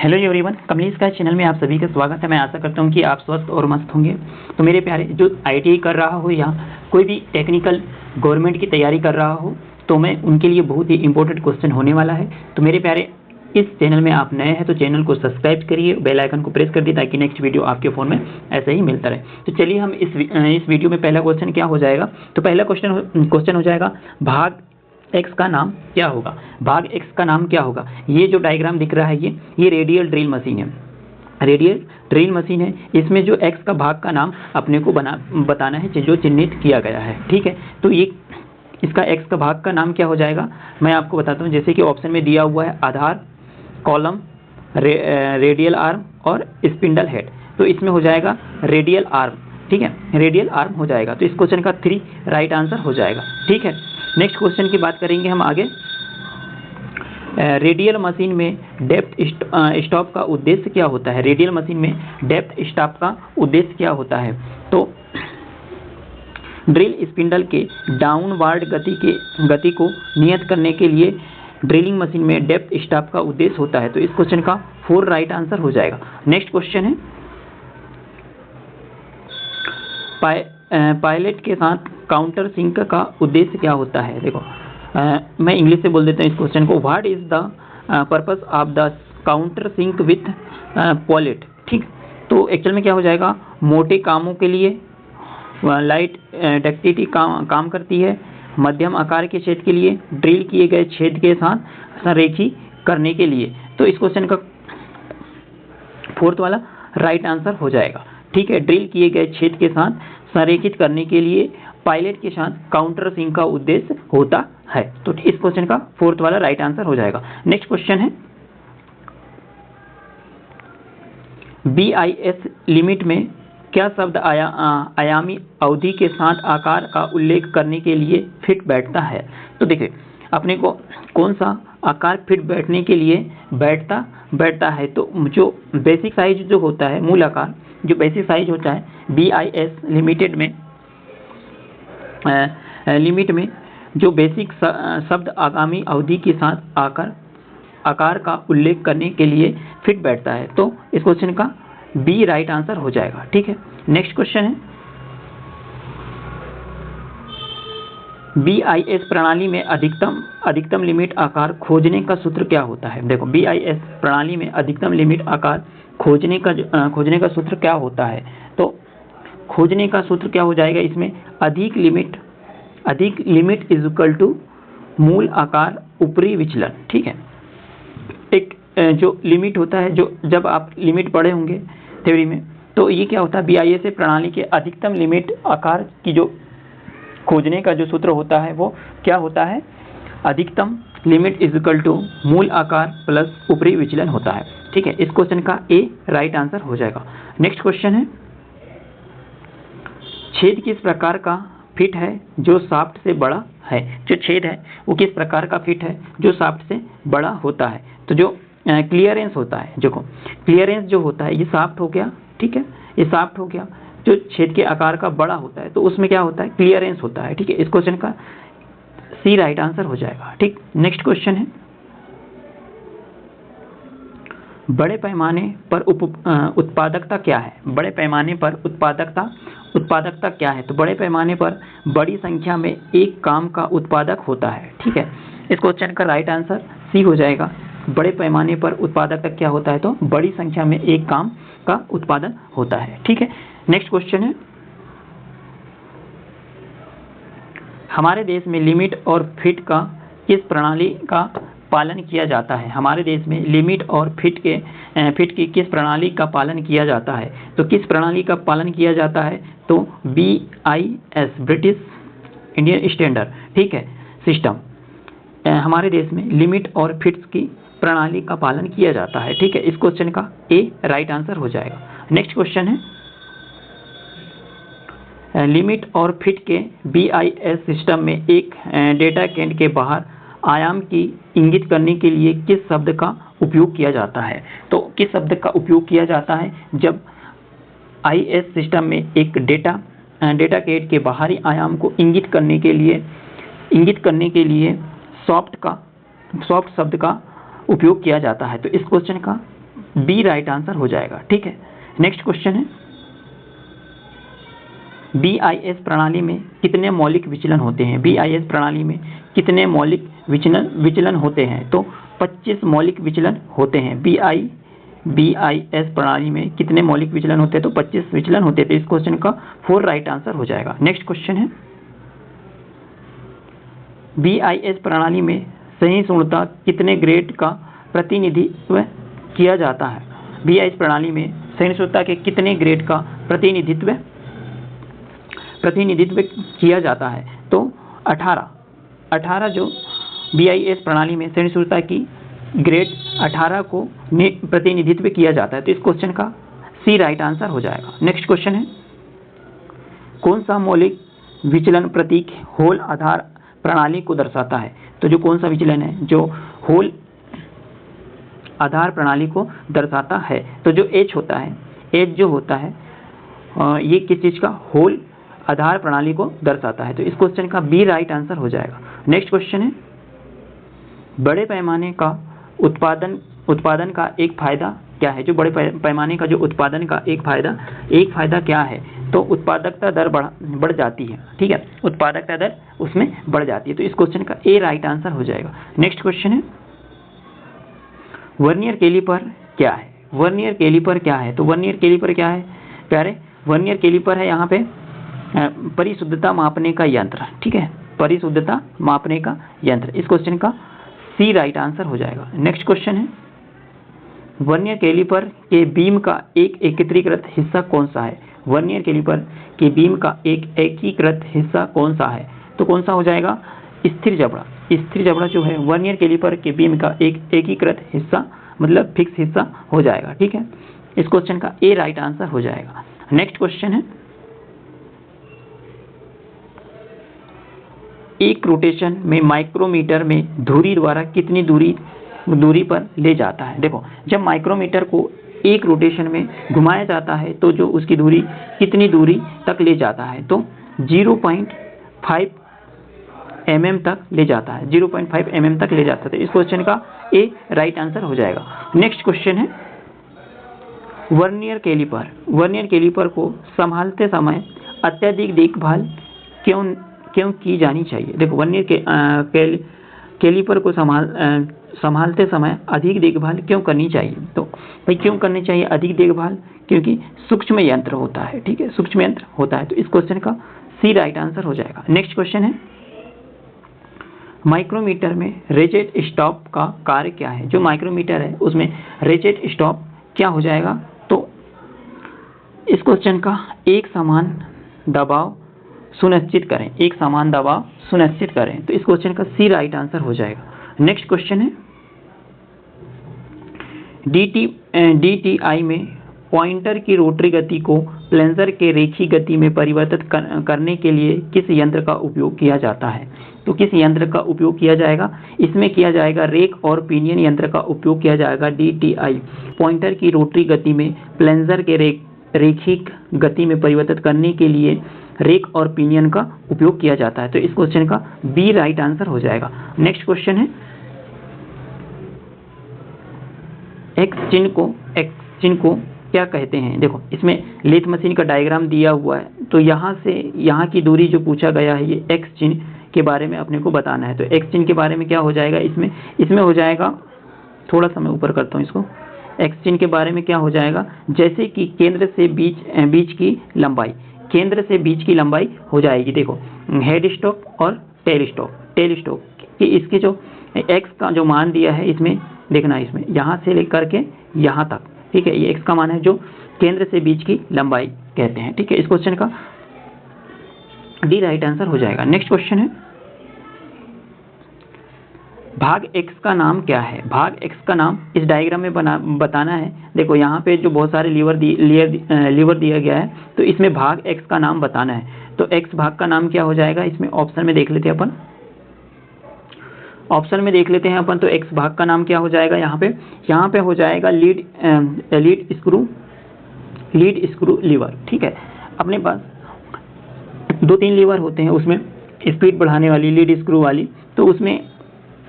Hello everyone, Kamlesh का channel में आप सभी का स्वागत है। मैं आशा करता हूं कि आप स्वस्थ और मस्त होंगे। तो मेरे प्यारे, जो आईटीआई कर रहा हो या कोई भी टेक्निकल गवर्नमेंट की तैयारी कर रहा हो, तो मैं उनके लिए बहुत ही इंपॉर्टेंट क्वेश्चन होने वाला है। तो मेरे प्यारे, इस चैनल में आप नए हैं तो चैनल को सब्सक्राइब करिए, बेल आइकन को प्रेस कर दिए ताकि नेक्स्ट वीडियो आपके फ़ोन में ऐसे ही मिलता रहे। तो चलिए हम इस वीडियो में पहला क्वेश्चन क्या हो जाएगा। तो पहला क्वेश्चन हो जाएगा, भाग एक्स का नाम क्या होगा। भाग एक्स का नाम क्या होगा। ये जो डायग्राम दिख रहा है, ये रेडियल ड्रिल मशीन है। रेडियल ड्रिल मशीन है। इसमें जो एक्स का भाग का नाम अपने को बताना है, जो चिन्हित किया गया है। ठीक है, तो ये इसका एक्स का भाग का नाम क्या हो जाएगा, मैं आपको बताता हूँ। जैसे कि ऑप्शन में दिया हुआ है आधार, कॉलम, रेडियल आर्म और स्पिंडल हेड। तो इसमें हो जाएगा रेडियल आर्म। ठीक है, रेडियल आर्म हो जाएगा। तो इस क्वेश्चन का 3 राइट आंसर हो जाएगा। ठीक है, नेक्स्ट क्वेश्चन की बात करेंगे हम आगे। रेडियल मशीन में डेप्थ स्टॉप का उद्देश्य क्या होता है। रेडियल मशीन में डेप्थ स्टॉप का उद्देश्य क्या होता है। तो ड्रिल स्पिंडल के डाउनवार्ड गति को नियत करने के लिए ड्रिलिंग मशीन में डेप्थ स्टॉप का उद्देश्य होता है। तो इस क्वेश्चन का 4 राइट आंसर हो जाएगा। नेक्स्ट क्वेश्चन है, पायलट के साथ काउंटर सिंक का उद्देश्य क्या होता है। देखो, मैं इंग्लिश से बोल देता हूँ इस क्वेश्चन को। What is the purpose of the counter sink with pilot. ठीक, तो एक्चुअल में क्या हो जाएगा, मोटे कामों के लिए लाइट डक्टिलिटी काम करती है। मध्यम आकार के छेद के लिए ड्रिल किए गए छेद के साथ संरेखी करने के लिए। तो इस क्वेश्चन का 4th वाला राइट आंसर हो जाएगा। ठीक है, ड्रिल किए गए छेद के साथ संरेखित करने के लिए पायलट के साथ काउंटर सिंक का उद्देश्य होता है। तो इस क्वेश्चन का 4th वाला राइट आंसर हो जाएगा। नेक्स्ट क्वेश्चन है, BIS लिमिट में क्या शब्द आयामी अवधि के साथ आकार का उल्लेख करने के लिए फिट बैठता है। तो देखिए, अपने को कौन सा आकार फिट बैठने के लिए बैठता है। तो जो बेसिक साइज जो होता है, मूल आकार जो बेसिक साइज होता है, BIS लिमिट में जो बेसिक शब्द आगामी अवधि के साथ आकार का उल्लेख करने के लिए फिट बैठता है। तो इस क्वेश्चन का बी राइट आंसर हो जाएगा। ठीक है, नेक्स्ट क्वेश्चन है, BIS प्रणाली में अधिकतम लिमिट आकार खोजने का सूत्र क्या होता है। देखो, BIS प्रणाली में अधिकतम लिमिट आकार खोजने का सूत्र क्या होता है। तो खोजने का सूत्र क्या हो जाएगा इसमें, अधिक लिमिट इज इक्वल टू मूल आकार ऊपरी विचलन। ठीक है, एक जो लिमिट होता है, जो जब आप लिमिट पढ़े होंगे थ्योरी में, तो ये क्या होता है, BIS प्रणाली के अधिकतम लिमिट आकार की जो खोजने का जो सूत्र होता है वो क्या होता है, अधिकतम लिमिट इज इक्वल टू मूल आकार प्लस ऊपरी विचलन होता है। ठीक है, इस क्वेश्चन का ए राइट आंसर हो जाएगा। नेक्स्ट क्वेश्चन है, छेद किस प्रकार का फिट है जो शाफ्ट से बड़ा है। जो छेद है वो किस प्रकार का फिट है जो शाफ्ट से बड़ा होता है। तो जो क्लियरेंस होता है, देखो क्लियरेंस जो होता है, ये शाफ्ट हो गया। ठीक है, ये शाफ्ट हो गया, जो छेद के आकार का बड़ा होता है तो उसमें क्या होता है, क्लियरेंस होता है। ठीक है, इस क्वेश्चन का सी राइट आंसर हो जाएगा। ठीक, नेक्स्ट क्वेश्चन है, बड़े पैमाने पर उत्पादकता क्या है। बड़े पैमाने पर उत्पादकता क्या है। तो बड़े पैमाने पर बड़ी संख्या में एक काम का उत्पादक होता है। ठीक है, इस क्वेश्चन का राइट आंसर सी हो जाएगा। बड़े पैमाने पर उत्पादकता क्या होता है, तो बड़ी संख्या में एक काम का उत्पादन होता है। ठीक है, नेक्स्ट क्वेश्चन है, हमारे देश में लिमिट और फिट का किस प्रणाली का पालन किया जाता है। हमारे देश में लिमिट और फिट की किस प्रणाली का पालन किया जाता है। तो किस प्रणाली का पालन किया जाता है, तो BIS ब्रिटिश इंडियन स्टैंडर्ड, ठीक है, सिस्टम, हमारे देश में लिमिट और फिट्स की प्रणाली का पालन किया जाता है। ठीक है, इस क्वेश्चन का ए राइट आंसर हो जाएगा। नेक्स्ट क्वेश्चन है, लिमिट और फिट के BIS सिस्टम में एक डेटा केंद्र के बाहर आयाम की इंगित करने के लिए किस शब्द का उपयोग किया जाता है। तो किस शब्द का उपयोग किया जाता है जब IS सिस्टम में एक डेटा केंद्र के बाहरी आयाम को इंगित करने के लिए सॉफ्ट शब्द का उपयोग किया जाता है। तो इस क्वेश्चन का बी राइट आंसर हो जाएगा। ठीक है, नेक्स्ट क्वेश्चन है, BIS प्रणाली में कितने मौलिक विचलन होते हैं? BIS प्रणाली में कितने मौलिक विचलन होते हैं? तो 25 मौलिक विचलन होते हैं। BIS प्रणाली में कितने मौलिक विचलन होते हैं? तो 25 विचलन होते हैं। तो इस क्वेश्चन का 4 राइट आंसर हो जाएगा। नेक्स्ट क्वेश्चन है, BIS प्रणाली में सहिष्णुता कितने ग्रेड का प्रतिनिधित्व किया जाता है? BIS प्रणाली में सहिष्णुता के कितने ग्रेड का प्रतिनिधित्व किया जाता है? तो 18 जो BIS प्रणाली में सहिष्णुता की ग्रेड 18 को प्रतिनिधित्व किया जाता है। तो इस क्वेश्चन का सी राइट आंसर हो जाएगा। नेक्स्ट क्वेश्चन है, कौन सा मौलिक विचलन प्रतीक होल आधार प्रणाली को दर्शाता है? तो जो कौन सा विचलन है जो होल आधार प्रणाली को दर्शाता है? तो जो H होता है, H जो होता है ये किस चीज़ का? होल आधार प्रणाली को दर्शाता है। तो इस क्वेश्चन का बी राइट आंसर हो जाएगा। नेक्स्ट क्वेश्चन है, बड़े पैमाने का उत्पादन का एक फायदा क्या है? जो बड़े पैमाने का जो उत्पादन का एक फायदा क्या है? तो उत्पादकता दर बढ़ जाती है। ठीक है, उत्पादकता दर उसमें बढ़ जाती है। तो इस क्वेश्चन का ए राइट आंसर हो जाएगा। नेक्स्ट क्वेश्चन है, वर्नियर कैलिपर क्या है? वर्नियर कैलिपर क्या है? तो वर्नियर कैलिपर क्या है प्यारे? वर्नियर कैलिपर है यहाँ पे परिशुद्धता मापने का यंत्र। ठीक है, परिशुद्धता मापने का यंत्र। इस क्वेश्चन का सी राइट आंसर हो जाएगा। नेक्स्ट क्वेश्चन है, वर्नियर कैलिपर के बीम का एक एकीकृत हिस्सा कौन सा है? वर्नियर कैलिपर के बीम का एक एकीकृत हिस्सा कौन सा है? तो कौन सा हो जाएगा? स्थिर जबड़ा। स्थिर जबड़ा जो है वर्नियर कैलिपर के बीम का एक एकीकृत हिस्सा मतलब फिक्स हिस्सा हो जाएगा। ठीक है, इस क्वेश्चन का ए राइट आंसर हो जाएगा। नेक्स्ट क्वेश्चन है, एक रोटेशन में माइक्रोमीटर में धुरी द्वारा कितनी दूरी पर ले जाता है? देखो, जब माइक्रोमीटर को एक रोटेशन में घुमाया जाता है तो जो उसकी दूरी कितनी दूरी तक ले जाता है? तो 0.5 mm तक ले जाता है। 0.5 mm तक ले जाता है। तो इस क्वेश्चन का ए राइट आंसर हो जाएगा। नेक्स्ट क्वेश्चन है, वर्नियर कैलिपर को संभालते समय अत्यधिक देखभाल क्यों की जानी चाहिए? देखो, वर्नियर कैलिपर को संभालते समय अधिक देखभाल क्यों करनी चाहिए? तो भाई क्यों करनी चाहिए अधिक देखभाल? क्योंकि सूक्ष्म यंत्र होता है। ठीक है, सूक्ष्म यंत्र होता है। तो इस क्वेश्चन का सी राइट आंसर हो जाएगा। नेक्स्ट क्वेश्चन है, माइक्रोमीटर में रेचेट स्टॉप का कार्य क्या है? जो माइक्रोमीटर है उसमें रेचेट स्टॉप क्या हो जाएगा? तो इस क्वेश्चन का एक समान दबाव सुनिश्चित करें। एक समान दबाव सुनिश्चित करें। तो इस क्वेश्चन का सी राइट आंसर हो जाएगा। नेक्स्ट क्वेश्चन है, DTI में पॉइंटर की रोटरी गति को प्लंजर के रेखीय गति में परिवर्तित करने के लिए किस यंत्र का उपयोग किया जाता है? तो किस यंत्र का उपयोग किया जाएगा? इसमें किया जाएगा रेक और पिनियन यंत्र का उपयोग किया जाएगा। DTI पॉइंटर की रोटरी गति में प्लंजर के रेखीय गति में परिवर्तित करने के लिए रेक और पिनियन का उपयोग किया जाता है। तो इस क्वेश्चन का बी राइट आंसर हो जाएगा। नेक्स्ट क्वेश्चन है, एक्स चिन्ह को क्या कहते हैं? देखो, इसमें लेथ मशीन का डायग्राम दिया हुआ है। तो यहाँ से यहाँ की दूरी जो पूछा गया है ये एक्स चिन्ह के बारे में अपने को बताना है। तो एक्स चिन्ह के बारे में क्या हो जाएगा? इसमें हो जाएगा, थोड़ा सा मैं ऊपर करता हूँ इसको। एक्स चिन्ह के बारे में क्या हो जाएगा? जैसे कि केंद्र से बीच की लंबाई, केंद्र से बीच की लंबाई हो जाएगी। देखो, हेड स्टॉक और टेल स्टॉक कि इसके जो एक्स का जो मान दिया है इसमें देखना, इसमें यहाँ से लेकर के यहाँ तक। ठीक है, ये एक्स का मान है जो केंद्र से बीच की लंबाई कहते हैं। ठीक है, इस क्वेश्चन का डी राइट आंसर हो जाएगा। नेक्स्ट क्वेश्चन है, भाग एक्स का नाम क्या है? भाग एक्स का नाम इस डायग्राम में बताना है। देखो, यहाँ पे जो बहुत सारे लीवर दिया गया है तो इसमें भाग एक्स का नाम बताना है। तो एक्स भाग का नाम क्या हो जाएगा? इसमें ऑप्शन में देख लेते हैं अपन। तो एक्स भाग का नाम क्या हो जाएगा? यहाँ पे हो जाएगा लीड स्क्रू लीवर। ठीक है, अपने पास 2-3 लीवर होते हैं, उसमें स्पीड बढ़ाने वाली लीड स्क्रू वाली। तो उसमें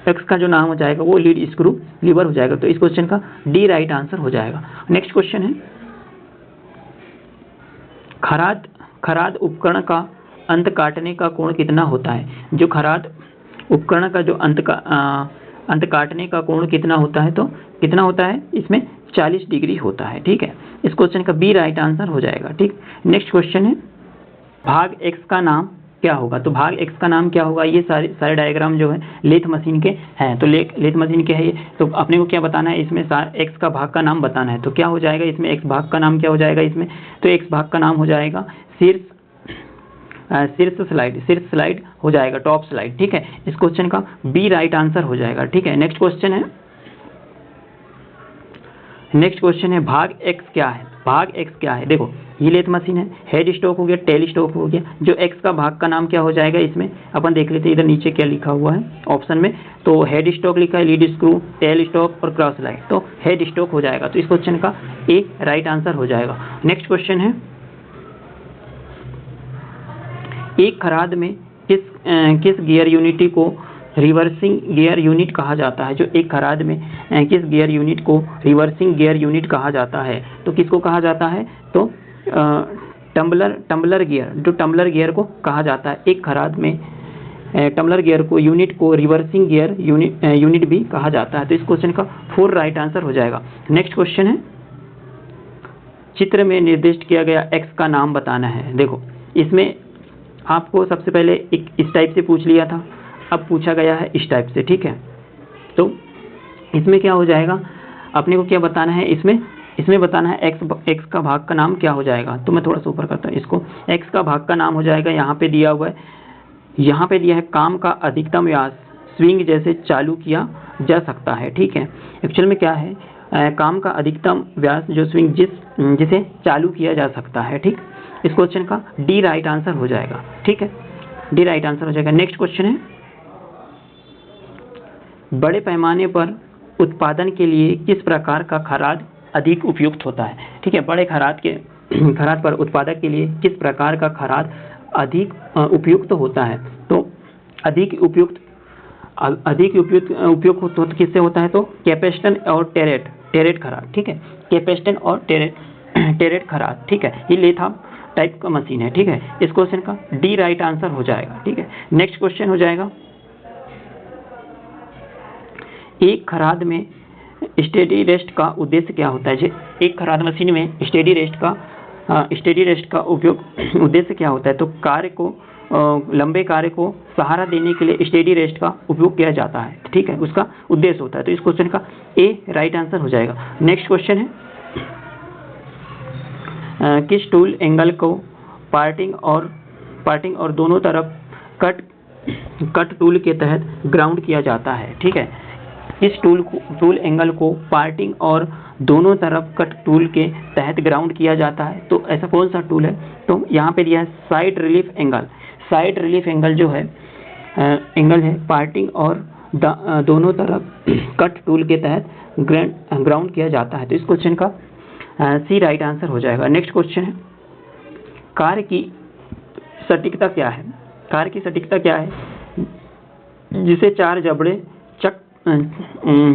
एक्स का जो नाम हो जाएगा वो लीड स्क्रू लीवर हो जाएगा। तो इस क्वेश्चन का डी राइट आंसर हो जाएगा। नेक्स्ट क्वेश्चन है, खराद उपकरण का अंत काटने का कोण कितना होता है? जो खराद उपकरण का जो अंत काटने का कोण कितना होता है? तो कितना होता है इसमें? 40 डिग्री होता है। ठीक है, इस क्वेश्चन का बी राइट आंसर हो जाएगा। ठीक, नेक्स्ट क्वेश्चन है, भाग एक्स का नाम क्या होगा? तो भाग एक्स का नाम क्या होगा? ये सारे डायग्राम जो है लेथ मशीन के हैं। तो लेथ मशीन के है ये, तो अपने को क्या बताना है इसमें? एक्स का भाग का नाम बताना है। तो क्या हो जाएगा इसमें? एक्स भाग का नाम क्या हो जाएगा इसमें? तो एक्स भाग का नाम हो जाएगा शीर्ष स्लाइड हो जाएगा, टॉप स्लाइड। ठीक है, इस क्वेश्चन का बी राइट आंसर हो जाएगा। ठीक है, नेक्स्ट क्वेश्चन है, भाग एक्स क्या है? भाग एक्स क्या है? देखो ये लेथ मशीन है, हेड स्टॉक हो गया, टेल स्टॉक हो गया। जो एक्स का भाग का नाम क्या हो जाएगा इसमें? अपन देख लेते हैं इधर नीचे क्या लिखा हुआ है ऑप्शन में। तो हेड स्टॉक लिखा है, लीड स्क्रू, टेल स्टॉक और क्रॉस स्लाइड। तो हेड स्टॉक हो जाएगा। तो इस क्वेश्चन का ए राइट आंसर हो जाएगा। नेक्स्ट क्वेश्चन है, एक खराद में किस गियर यूनिट को रिवर्सिंग गियर यूनिट कहा जाता है? जो एक खराद में किस गियर यूनिट को रिवर्सिंग गियर यूनिट कहा जाता है? तो किसको कहा जाता है? तो टम्बलर गियर, जो टम्बलर गियर को कहा जाता है। एक खराद में टम्बलर गियर को यूनिट को रिवर्सिंग गियर यूनिट भी कहा जाता है। तो इस क्वेश्चन का 4 राइट आंसर हो जाएगा। नेक्स्ट क्वेश्चन है, चित्र में निर्दिष्ट किया गया एक्स का नाम बताना है। देखो इसमें आपको सबसे पहले एक इस टाइप से पूछ लिया था, अब पूछा गया है इस टाइप से। ठीक है, तो इसमें क्या हो जाएगा? अपने को क्या बताना है इसमें बताना है एक्स का भाग का नाम क्या हो जाएगा। तो मैं थोड़ा सा ऊपर करता हूँ इसको। एक्स का भाग का नाम हो जाएगा, यहाँ पे दिया हुआ है, यहाँ पे दिया है काम का अधिकतम व्यास स्विंग जैसे चालू किया जा सकता है। ठीक है, एक्चुअल में क्या है, काम का अधिकतम व्यास जो स्विंग जिसे चालू किया जा सकता है। ठीक, इस क्वेश्चन का डी राइट आंसर हो जाएगा। ठीक है, डी राइट आंसर हो जाएगा। नेक्स्ट क्वेश्चन है, बड़े पैमाने पर उत्पादन के लिए किस प्रकार का खराद अधिक उपयुक्त होता है? ठीक है, बड़े खराद पर उत्पादक के लिए किस प्रकार का खराद अधिक उपयुक्त होता है? तो अधिक उपयुक्त तो किससे होता है? तो कैपेस्टन और टेरेट खराद। ठीक है, कैपेस्टन और टेरेट खराद। ठीक है, ये लेथा टाइप का मशीन है। ठीक है, इस क्वेश्चन का डी राइट आंसर हो जाएगा। ठीक है, नेक्स्ट क्वेश्चन हो जाएगा, एक खराद में स्टेडी रेस्ट का उद्देश्य क्या होता है? एक खराद मशीन में स्टेडी रेस्ट का उद्देश्य क्या होता है? तो लंबे कार्य को सहारा देने के लिए स्टेडी रेस्ट का उपयोग किया जाता है। ठीक है, उसका उद्देश्य होता है। तो इस क्वेश्चन का ए राइट आंसर हो जाएगा। नेक्स्ट क्वेश्चन है, किस टूल एंगल को पार्टिंग और दोनों तरफ कट टूल के तहत ग्राउंड किया जाता है? ठीक है, इस टूल एंगल को पार्टिंग और दोनों तरफ कट टूल के तहत ग्राउंड किया जाता है। तो ऐसा कौन सा टूल है? तो यहाँ पे दिया है side relief angle. Side relief angle जो है एंगल है पार्टिंग और दोनों तरफ कट टूल के तहत ग्राउंड किया जाता है। तो इस क्वेश्चन का सी राइट आंसर हो जाएगा। नेक्स्ट क्वेश्चन है, कार्य की सटीकता क्या है? कार्य की सटीकता क्या है जिसे 4 जबड़े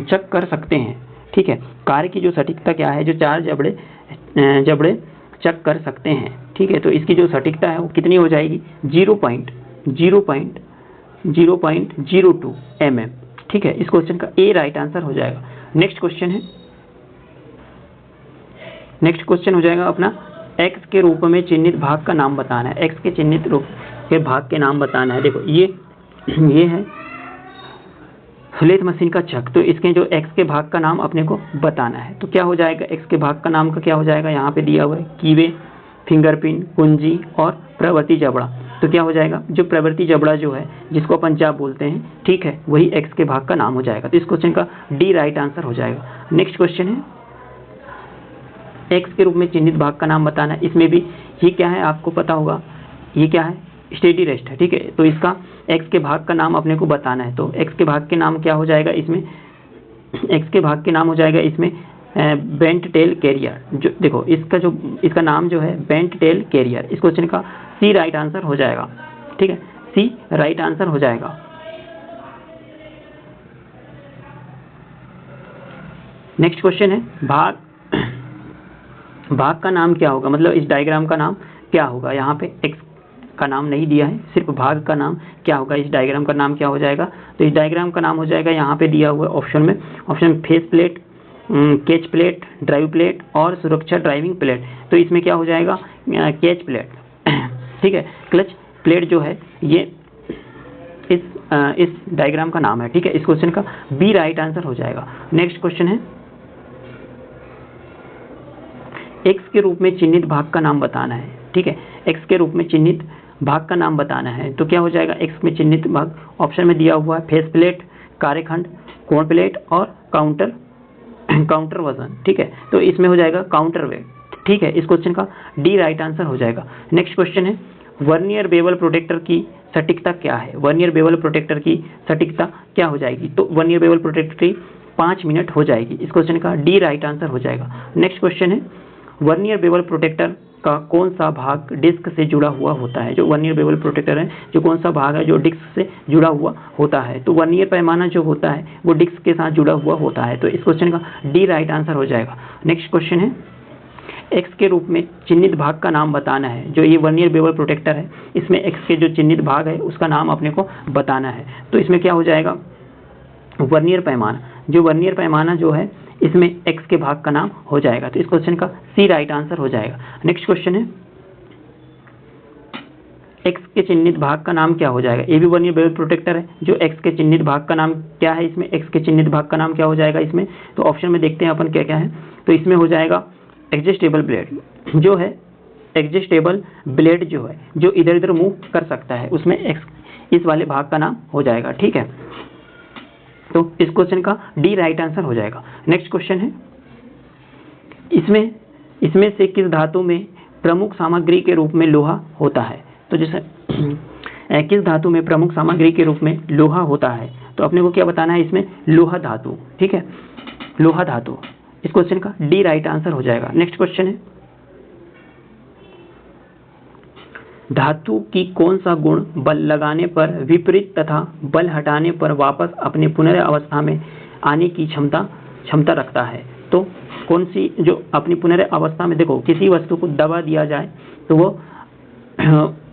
चक कर सकते हैं? ठीक है, कार्य की जो सटीकता क्या है जो 4 जबड़े चक कर सकते हैं? ठीक है, तो इसकी जो सटीकता है वो कितनी हो जाएगी? 0.02 mm। ठीक है, इस क्वेश्चन का ए राइट आंसर हो जाएगा। नेक्स्ट क्वेश्चन हो जाएगा अपना, एक्स के रूप में चिन्हित भाग का नाम बताना है। एक्स के चिन्हित रूप के भाग के नाम बताना है। देखो ये है लेथ मशीन का चक, तो इसके जो एक्स के भाग का नाम अपने को बताना है। तो क्या हो जाएगा एक्स के भाग का नाम का क्या हो जाएगा? यहाँ पे दिया हुआ है कीवे, फिंगरपिन, कुंजी और प्रवृत्ति जबड़ा। तो क्या हो जाएगा? जो प्रवृत्ति जबड़ा जो है जिसको अपन चाप बोलते हैं, ठीक है, वही एक्स के भाग का नाम हो जाएगा। तो इस क्वेश्चन का डी राइट आंसर हो जाएगा। नेक्स्ट क्वेश्चन है, एक्स के रूप में चिन्हित भाग का नाम बताना है। इसमें भी ये क्या है आपको पता होगा, ये क्या है? स्टेडी रेस्ट है। ठीक है, तो इसका एक्स के भाग का नाम अपने को बताना है। तो एक्स के भाग के नाम क्या हो जाएगा इसमें? एक्स के भाग के नाम हो जाएगा इसमें बेंट टेल कैरियर। जो देखो इसका नाम जो है बेंट टेल कैरियर। इस क्वेश्चन का सी राइट आंसर हो जाएगा। ठीक है, सी राइट आंसर हो जाएगा। नेक्स्ट क्वेश्चन है भाग का नाम क्या होगा, मतलब इस डायग्राम का नाम क्या होगा। यहाँ पे एक्स का नाम नहीं दिया है, सिर्फ भाग का नाम क्या होगा, इस डायग्राम का नाम क्या हो जाएगा। तो इस डायग्राम का नाम हो जाएगा, यहाँ पे दिया हुआ ऑप्शन में face plate, catch plate, drive plate और सुरक्षा ड्राइविंग प्लेट। तो इसमें क्या हो जाएगा, कैच प्लेट। ठीक है, क्लच प्लेट जो है ये इस डायग्राम का नाम है। ठीक है, इस क्वेश्चन का बी राइट आंसर हो जाएगा। नेक्स्ट क्वेश्चन है एक्स के रूप में चिन्हित भाग का नाम बताना है। ठीक है, एक्स के रूप में चिन्हित भाग का नाम बताना है। तो क्या हो जाएगा, एक्स में चिन्हित भाग ऑप्शन में दिया हुआ है फेस प्लेट, कार्यखंड, कोण प्लेट और काउंटर वजन। ठीक है, तो इसमें हो जाएगा काउंटर वेट। ठीक है, इस क्वेश्चन का डी राइट आंसर हो जाएगा। नेक्स्ट क्वेश्चन है वर्नियर बेवल प्रोटेक्टर की सटीकता क्या है। वर्नियर बेवल प्रोटेक्टर की सटीकता क्या हो जाएगी, तो वर्नियर बेवल प्रोटेक्टर की 5 मिनट हो जाएगी। इस क्वेश्चन का डी राइट आंसर हो जाएगा। नेक्स्ट क्वेश्चन है वर्नियर बेवल प्रोटेक्टर का कौन सा भाग डिस्क से जुड़ा हुआ होता है। जो वर्नियर बेवल प्रोटेक्टर है, जो कौन सा भाग है जो डिस्क से जुड़ा हुआ होता है। तो वर्नियर पैमाना जो होता है वो डिस्क के साथ जुड़ा हुआ होता है। तो इस क्वेश्चन का डी राइट आंसर हो जाएगा। नेक्स्ट क्वेश्चन है एक्स के रूप में चिन्हित भाग का नाम बताना है। जो ये वर्नियर बेवल प्रोटेक्टर है, इसमें एक्स के जो चिन्हित भाग है उसका नाम अपने को बताना है। तो इसमें क्या हो जाएगा, वर्नियर पैमाना। जो वर्नियर पैमाना जो है इसमें एक्स के भाग का नाम हो जाएगा। तो इस क्वेश्चन का सी राइट आंसर हो जाएगा। नेक्स्ट क्वेश्चन है एक्स के चिन्हित भाग का नाम क्या हो जाएगा। ये भी वर्नियर बेवल प्रोटेक्टर है। जो एक्स के चिन्हित भाग का नाम क्या है, इसमें एक्स के चिन्हित भाग का नाम क्या हो जाएगा इसमें। तो ऑप्शन में देखते हैं अपन क्या क्या है। तो इसमें हो जाएगा एडजस्टेबल ब्लेड। जो है एडजस्टेबल ब्लेड जो है जो इधर इधर मूव कर सकता है, उसमें एक्स इस वाले भाग का नाम हो जाएगा। ठीक है, तो इस क्वेश्चन का डी राइट आंसर हो जाएगा। नेक्स्ट क्वेश्चन है इसमें से किस धातु में प्रमुख सामग्री के रूप में लोहा होता है। तो जैसे किस धातु में प्रमुख सामग्री के रूप में लोहा होता है, तो अपने को क्या बताना है इसमें, लोहा धातु। ठीक है, लोहा धातु। इस क्वेश्चन का डी राइट आंसर हो जाएगा। नेक्स्ट क्वेश्चन है धातु की कौन सा गुण बल लगाने पर विपरीत तथा बल हटाने पर वापस अपने पुनरावस्था में आने की क्षमता रखता है। तो कौन सी जो अपनी पुनरावस्था में, देखो किसी वस्तु को दबा दिया जाए तो वो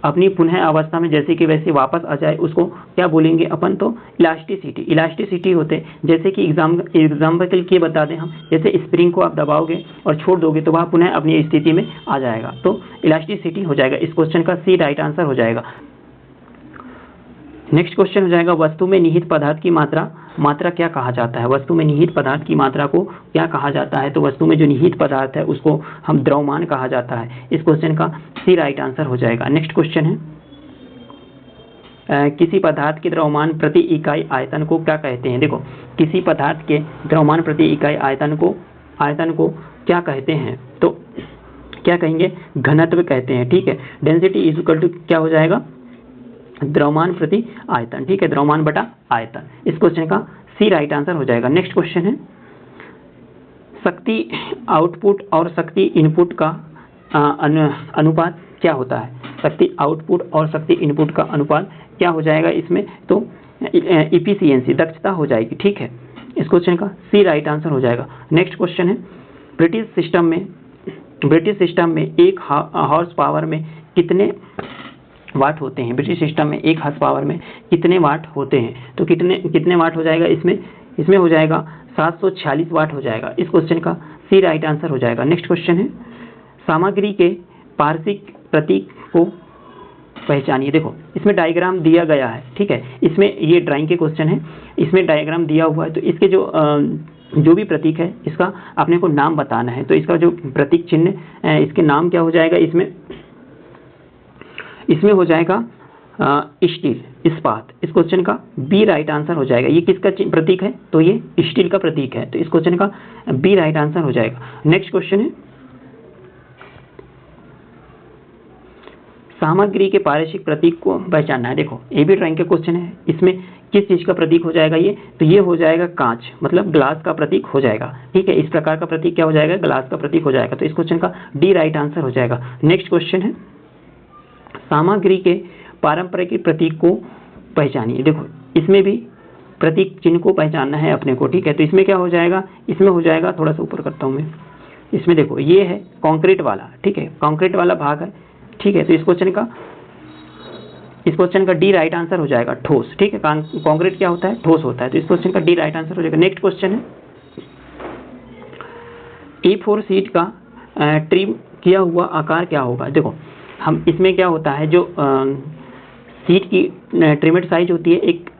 अपनी पुनः अवस्था में जैसे कि वैसे वापस आ जाए, उसको क्या बोलेंगे अपन, तो इलास्टिसिटी होते हैं। जैसे कि एग्जाम्पल के लिए बता दें हम, जैसे स्प्रिंग को आप दबाओगे और छोड़ दोगे तो वह पुनः अपनी स्थिति में आ जाएगा। तो इलास्टिसिटी हो जाएगा। इस क्वेश्चन का सी राइट आंसर हो जाएगा। नेक्स्ट क्वेश्चन हो जाएगा वस्तु में निहित पदार्थ की मात्रा क्या कहा जाता है। वस्तु में निहित पदार्थ की मात्रा को क्या कहा जाता है, तो वस्तु में जो निहित पदार्थ है उसको हम द्रव्यमान कहा जाता है। इस क्वेश्चन का सी राइट आंसर हो जाएगा। नेक्स्ट क्वेश्चन है किसी पदार्थ के द्रव्यमान प्रति इकाई आयतन को क्या कहते हैं। देखो किसी पदार्थ के द्रव्यमान प्रति इकाई आयतन को क्या कहते हैं, तो क्या कहेंगे, घनत्व कहते हैं। ठीक है, डेंसिटी इज इक्वल टू क्या हो जाएगा, द्रव्यमान प्रति आयतन। ठीक है, द्रव्यमान बटा आयतन। इस क्वेश्चन का सी राइट आंसर हो जाएगा। नेक्स्ट क्वेश्चन है शक्ति आउटपुट और शक्ति इनपुट का अनुपात क्या होता है। शक्ति आउटपुट और शक्ति इनपुट का अनुपात क्या हो जाएगा इसमें, तो इफिशियंसी, दक्षता हो जाएगी। ठीक है, इस क्वेश्चन का सी राइट आंसर हो जाएगा। नेक्स्ट क्वेश्चन है ब्रिटिश सिस्टम में 1 हॉर्स पावर में कितने वाट होते हैं। ब्रिटिश सिस्टम में 1 हॉर्स पावर में कितने वाट होते हैं, तो कितने वाट हो जाएगा इसमें हो जाएगा 746 वाट हो जाएगा। इस क्वेश्चन का सी राइट आंसर हो जाएगा। नेक्स्ट क्वेश्चन है सामग्री के पारसिक प्रतीक को पहचानिए। देखो इसमें डायग्राम दिया गया है। ठीक है, इसमें ये ड्राइंग के क्वेश्चन है, इसमें डायग्राम दिया हुआ है। तो इसके जो भी प्रतीक है इसका अपने को नाम बताना है। तो इसका जो प्रतीक चिन्ह इसके नाम क्या हो जाएगा, इसमें हो जाएगा स्टील, इस्पात। इस क्वेश्चन का बी राइट आंसर हो जाएगा। ये किसका प्रतीक है, तो ये स्टील का प्रतीक है। तो इस क्वेश्चन का बी राइट आंसर हो जाएगा। नेक्स्ट क्वेश्चन है सामग्री के पारसिक प्रतीक को पहचानना है। देखो ये भी ड्राइंग का क्वेश्चन है, इसमें किस चीज का प्रतीक हो जाएगा ये, तो ये हो जाएगा कांच, मतलब ग्लास का प्रतीक हो जाएगा। ठीक है, इस प्रकार का प्रतीक क्या हो जाएगा, ग्लास का प्रतीक हो जाएगा। तो इस क्वेश्चन का डी राइट आंसर हो जाएगा। नेक्स्ट क्वेश्चन है सामग्री के पारंपरिक प्रतीक को पहचानिए। देखो इसमें भी प्रतीक चिन्ह को पहचानना है अपने को, ठीक है। तो इसमें क्या हो जाएगा, इसमें हो जाएगा, थोड़ा सा ऊपर करता हूँ मैं, इसमें देखो ये है कंक्रीट वाला, ठीक है, कंक्रीट वाला भाग है, ठीक है। तो इस क्वेश्चन का डी राइट आंसर हो जाएगा ठोस, ठीक है। कंक्रीट क्या होता है, ठोस होता है, तो इस क्वेश्चन का डी राइट आंसर हो जाएगा। नेक्स्ट क्वेश्चन है A4 शीट का ट्रिम किया हुआ आकार क्या होगा। देखो हम इसमें क्या होता है, जो शीट की ट्रिमेड साइज होती है, एक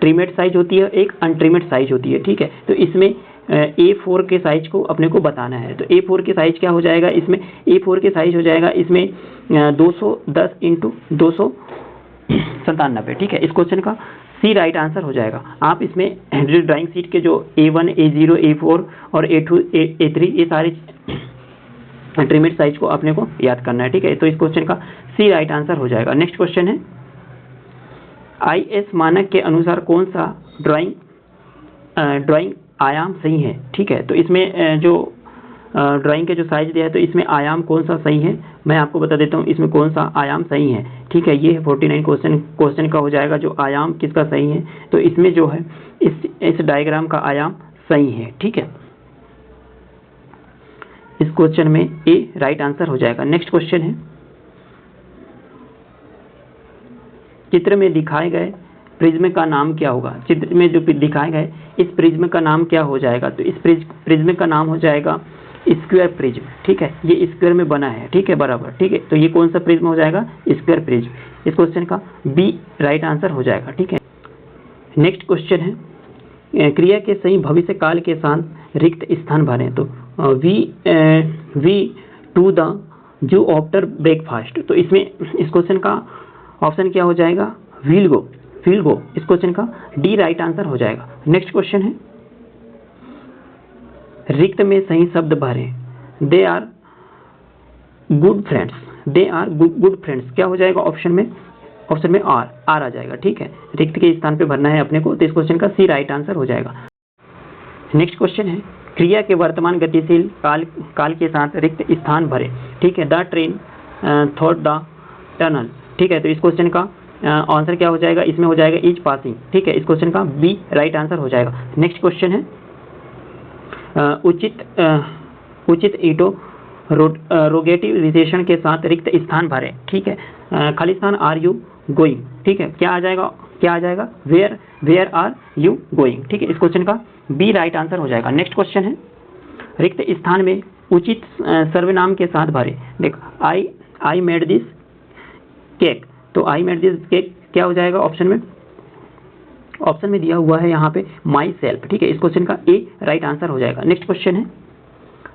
ट्रिमेड साइज होती है, एक अनट्रिमेड साइज होती है, ठीक है। तो इसमें A4 के साइज को अपने को बताना है। तो A4 के साइज क्या हो जाएगा, इसमें A4 के साइज हो जाएगा इसमें 210 × 297, ठीक है। इस क्वेश्चन का सी राइट आंसर हो जाएगा। आप इसमें जो ड्राइंग शीट के जो A1, A0, A4 और A2, A3 ये सारे ट्रिमेड साइज को अपने को याद करना है, ठीक है। तो इस क्वेश्चन का सी राइट आंसर हो जाएगा। नेक्स्ट क्वेश्चन है IS मानक के अनुसार कौन सा ड्राइंग आयाम सही है, ठीक है। तो इसमें जो ड्राइंग के जो साइज दिया है, तो इसमें आयाम कौन सा सही है, मैं आपको बता देता हूँ इसमें कौन सा आयाम सही है, ठीक है। ये 49 क्वेश्चन का हो जाएगा, जो आयाम किसका सही है। तो इसमें जो है इस डायग्राम का आयाम सही है, ठीक है। इस क्वेश्चन में ए राइट आंसर हो जाएगा। नेक्स्ट क्वेश्चन है चित्र में दिखाए गए प्रिज्म का नाम क्या होगा। चित्र में जो दिखाए गए इस प्रिज्म का नाम क्या हो जाएगा। तो इस प्रिज्म का नाम हो जाएगा स्क्वायर प्रिज्म, ठीक है। ये स्क्वायर में बना है, ठीक है, बराबर, ठीक है। तो ये कौन सा प्रिज्म हो जाएगा, स्क्वायर प्रिज्म। इस क्वेश्चन का बी राइट आंसर हो जाएगा, ठीक है। नेक्स्ट क्वेश्चन है क्रिया के सही भविष्य काल के साथ रिक्त स्थान भरें। तो we to the zoo after breakfast. तो इसमें इस क्वेश्चन का ऑप्शन क्या हो जाएगा, विल गो। इस क्वेश्चन का डी राइट आंसर हो जाएगा। नेक्स्ट क्वेश्चन है रिक्त में सही शब्द भरें। दे आर गुड फ्रेंड्स क्या हो जाएगा ऑप्शन में आर आ जाएगा, ठीक है। रिक्त के स्थान पे भरना है अपने को, तो इस क्वेश्चन का सी राइट आंसर हो जाएगा। नेक्स्ट क्वेश्चन है क्रिया के वर्तमान गतिशील काल के साथ रिक्त स्थान भरें, ठीक है। The train through the tunnel, ठीक है। तो इस क्वेश्चन का आंसर क्या हो जाएगा, इसमें हो जाएगा इज पासिंग, ठीक है। इस क्वेश्चन का बी राइट आंसर हो जाएगा। नेक्स्ट क्वेश्चन है उचित रोगेटिव विशेषण के साथ रिक्त स्थान भरें, ठीक है। खाली स्थान आर यू गोइंग, ठीक है। क्या आ जाएगा वेयर आर यू गोइंग, ठीक है। इस क्वेश्चन का बी राइट आंसर हो जाएगा। नेक्स्ट क्वेश्चन है रिक्त स्थान में उचित सर्वनाम के साथ भरें। देखो आई मेड दिस केक। तो आई मेड दिस केक क्या हो जाएगा ऑप्शन में दिया हुआ है यहाँ पे माई सेल्फ, ठीक है। इस क्वेश्चन का ए राइट आंसर हो जाएगा। नेक्स्ट क्वेश्चन है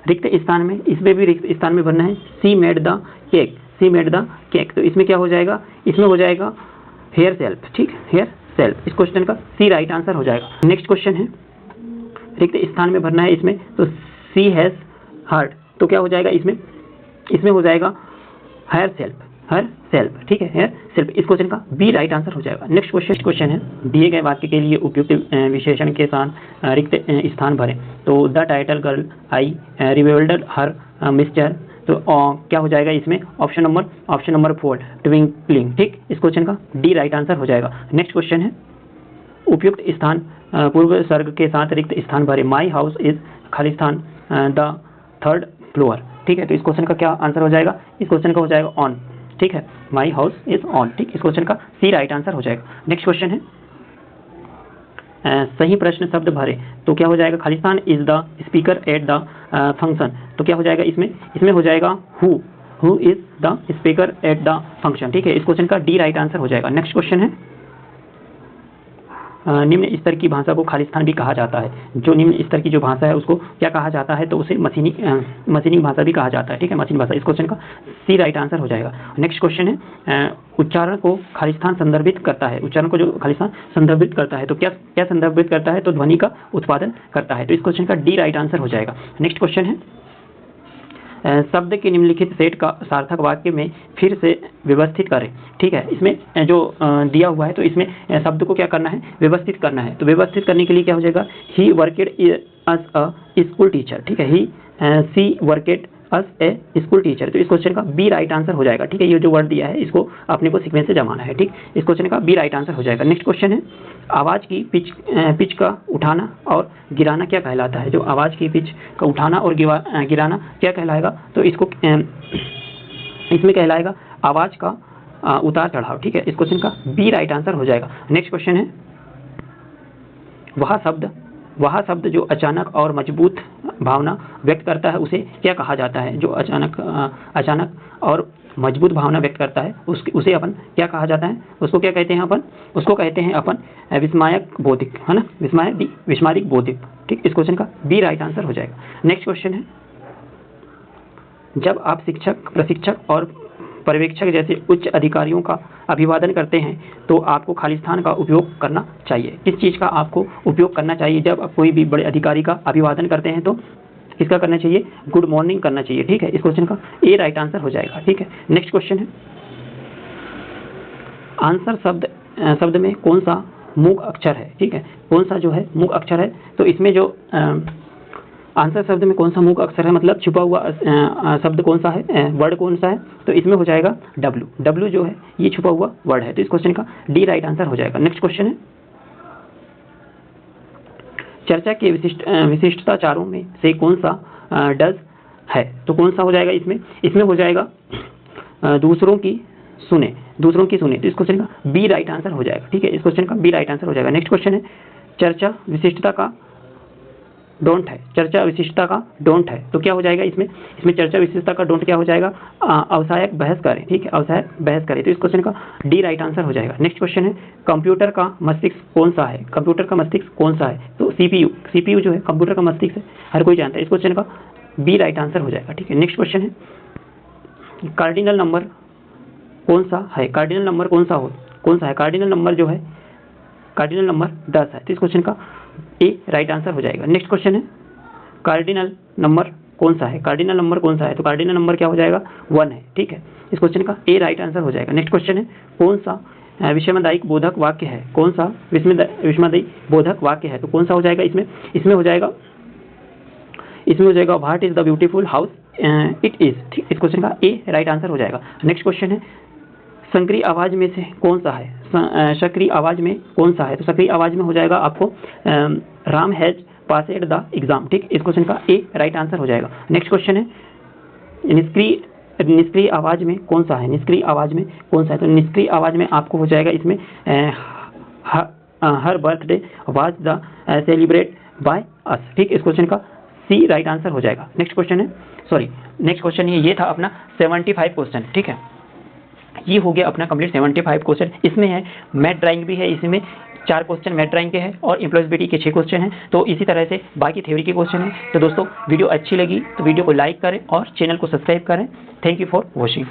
रिक्त स्थान में, इसमें भी रिक्त स्थान में भरना है सी मेड द केक। तो इसमें क्या हो जाएगा, इसमें हो जाएगा हेयर सेल्फ, ठीक है, हेयर सेल्फ। इस क्वेश्चन का सी राइट आंसर हो जाएगा। नेक्स्ट क्वेश्चन है रिक्त स्थान में भरना है इसमें, तो सी हैज हर्ट। तो क्या हो जाएगा इसमें हो जाएगा हेयर सेल्फ, ठीक है, हेयर सेल्फ। इस क्वेश्चन का बी राइट आंसर हो जाएगा। नेक्स्ट क्वेश्चन है दिए गए वाक्य के लिए उपयुक्त विशेषण के साथ रिक्त स्थान भरें। तो the title girl I revelled her mister. तो क्या हो जाएगा इसमें ऑप्शन नंबर 4 ट्विंकलिंग, ठीक। इस क्वेश्चन का डी राइट आंसर हो जाएगा। नेक्स्ट क्वेश्चन है उपयुक्त स्थान पूर्व सर्ग के साथ रिक्त स्थान भरें। माई हाउस इज खाली स्थान द थर्ड फ्लोर, ठीक है। तो इस क्वेश्चन का क्या आंसर हो जाएगा, इस क्वेश्चन का हो जाएगा ऑन, ठीक है, माई हाउस इज ऑन, ठीक। इस क्वेश्चन का सी राइट आंसर हो जाएगा। नेक्स्ट क्वेश्चन है सही प्रश्न शब्द भरे। तो क्या हो जाएगा खाली स्थान is the speaker at the function. तो क्या हो जाएगा इसमें हो जाएगा who is the speaker at the function, ठीक है। इस क्वेश्चन का डी राइट आंसर हो जाएगा। नेक्स्ट क्वेश्चन है निम्न स्तर की भाषा को खाली स्थान भी कहा जाता है। जो निम्न स्तर की जो भाषा है उसको क्या कहा जाता है, तो उसे मशीनी भाषा भी कहा जाता है, ठीक है, मशीन भाषा। इस क्वेश्चन का सी राइट आंसर हो जाएगा। नेक्स्ट क्वेश्चन है उच्चारण को खाली स्थान संदर्भित करता है। उच्चारण को जो खाली स्थान संदर्भित करता है, तो क्या संदर्भित करता है, तो ध्वनि का उत्पादन करता है। तो इस क्वेश्चन का डी राइट आंसर हो जाएगा। नेक्स्ट क्वेश्चन है शब्द के निम्नलिखित सेट का सार्थक वाक्य में फिर से व्यवस्थित करें, ठीक है। इसमें जो दिया हुआ है, तो इसमें शब्द को क्या करना है, व्यवस्थित करना है। तो व्यवस्थित करने के लिए क्या हो जाएगा, ही वर्केड अस अ स्कूल टीचर, ठीक है। सी वर्केड अस ए स्कूल टीचर। तो इस क्वेश्चन का बी राइट आंसर हो जाएगा। ठीक है, ये जो वर्ड दिया है इसको अपने को सीक्वेंस से जमाना है। ठीक, इस क्वेश्चन का बी राइट आंसर हो जाएगा। नेक्स्ट क्वेश्चन है, आवाज़ की पिच का उठाना और गिराना क्या कहलाता है? जो आवाज़ की पिच का उठाना और गिराना क्या कहलाएगा? तो इसको इसमें कहलाएगा आवाज़ का उतार चढ़ाव। ठीक है, इस क्वेश्चन का बी राइट आंसर हो जाएगा। नेक्स्ट क्वेश्चन है, वह शब्द जो अचानक और मजबूत भावना व्यक्त करता है उसे क्या कहा जाता है? जो अचानक और मजबूत भावना व्यक्त करता है उसे अपन क्या कहा जाता है? उसको क्या कहते हैं अपन? उसको कहते हैं अपन विस्मायक बौद्धिक, है ना, विस्मादिक बौद्धिक। ठीक, इस क्वेश्चन का बी राइट आंसर हो जाएगा। नेक्स्ट क्वेश्चन है, जब आप शिक्षक, प्रशिक्षक और पर्यवेक्षक जैसे उच्च अधिकारियों का अभिवादन करते हैं तो आपको खालिस्तान का उपयोग करना चाहिए। किस चीज़ का आपको उपयोग करना चाहिए? जब आप कोई भी बड़े अधिकारी का अभिवादन करते हैं तो किसका करना चाहिए? गुड मॉर्निंग करना चाहिए। ठीक है, इस क्वेश्चन का ए राइट आंसर हो जाएगा। ठीक है, नेक्स्ट क्वेश्चन है, आंसर शब्द में कौन सा मूक अक्षर है? ठीक है, कौन सा जो है मूक अक्षर है? तो इसमें जो आंसर शब्द में कौन सा मूक अक्षर है, मतलब छुपा हुआ शब्द कौन सा है, वर्ड कौन सा है? तो इसमें हो जाएगा डब्ल्यू जो है ये छुपा हुआ वर्ड है। तो इस क्वेश्चन का डी राइट आंसर हो जाएगा। नेक्स्ट क्वेश्चन है, चर्चा के विशिष्टताचारों में से कौन सा डज है? तो कौन सा हो जाएगा इसमें हो जाएगा दूसरों की सुने। तो इस क्वेश्चन का बी राइट आंसर हो जाएगा। ठीक है, इस क्वेश्चन का बी राइट आंसर हो जाएगा। नेक्स्ट क्वेश्चन है, चर्चा विशिष्टता का डोंट है। तो क्या हो जाएगा इसमें चर्चा विशिष्टता का डोंट क्या हो जाएगा? अवसायक बहस करें। ठीक है, अवसायक बहस करें। तो इस क्वेश्चन का डी राइट आंसर हो जाएगा। नेक्स्ट क्वेश्चन है, कंप्यूटर का मस्तिष्क कौन सा है? तो सीपीयू जो है कंप्यूटर का मस्तिष्क है, हर कोई जानता है। इस क्वेश्चन का बी राइट आंसर हो जाएगा। ठीक है, नेक्स्ट क्वेश्चन है, कार्डिनल नंबर कौन सा है? कार्डिनल नंबर 10 है। तो इस क्वेश्चन का ए राइट आंसर हो जाएगा। नेक्स्ट क्वेश्चन है, कार्डिनल नंबर कौन सा है? तो कार्डिनल नंबर क्या हो जाएगा? 1 है। ठीक है, इस क्वेश्चन का ए राइट आंसर हो जाएगा। नेक्स्ट क्वेश्चन है, कौन सा विषमदायिक बोधक वाक्य है? तो कौन सा हो जाएगा इसमें हो जाएगा what is the beautiful house it is. ठीक, इस क्वेश्चन का ए राइट आंसर हो जाएगा। नेक्स्ट क्वेश्चन है, सक्रिय आवाज में से कौन सा है? तो सक्रिय आवाज में हो जाएगा आपको Ram has passed the exam. ठीक, इस क्वेश्चन का ए राइट आंसर हो जाएगा। नेक्स्ट क्वेश्चन है, निष्क्रिय आवाज में कौन सा है? तो निष्क्रिय आवाज में आपको हो जाएगा इसमें हर birthday was the celebrate by us. ठीक, इस क्वेश्चन का सी राइट आंसर हो जाएगा। नेक्स्ट क्वेश्चन ये था अपना 75 क्वेश्चन। ठीक है, ये हो गया अपना कंप्लीट 75 क्वेश्चन। इसमें है मैथ ड्राइंग भी है, इसमें 4 क्वेश्चन मैथ ड्राइंग के हैं और एम्प्लॉयबिलिटी के 6 क्वेश्चन हैं। तो इसी तरह से बाकी थ्योरी के क्वेश्चन हैं। तो दोस्तों वीडियो अच्छी लगी तो वीडियो को लाइक करें और चैनल को सब्सक्राइब करें। Thank you for watching.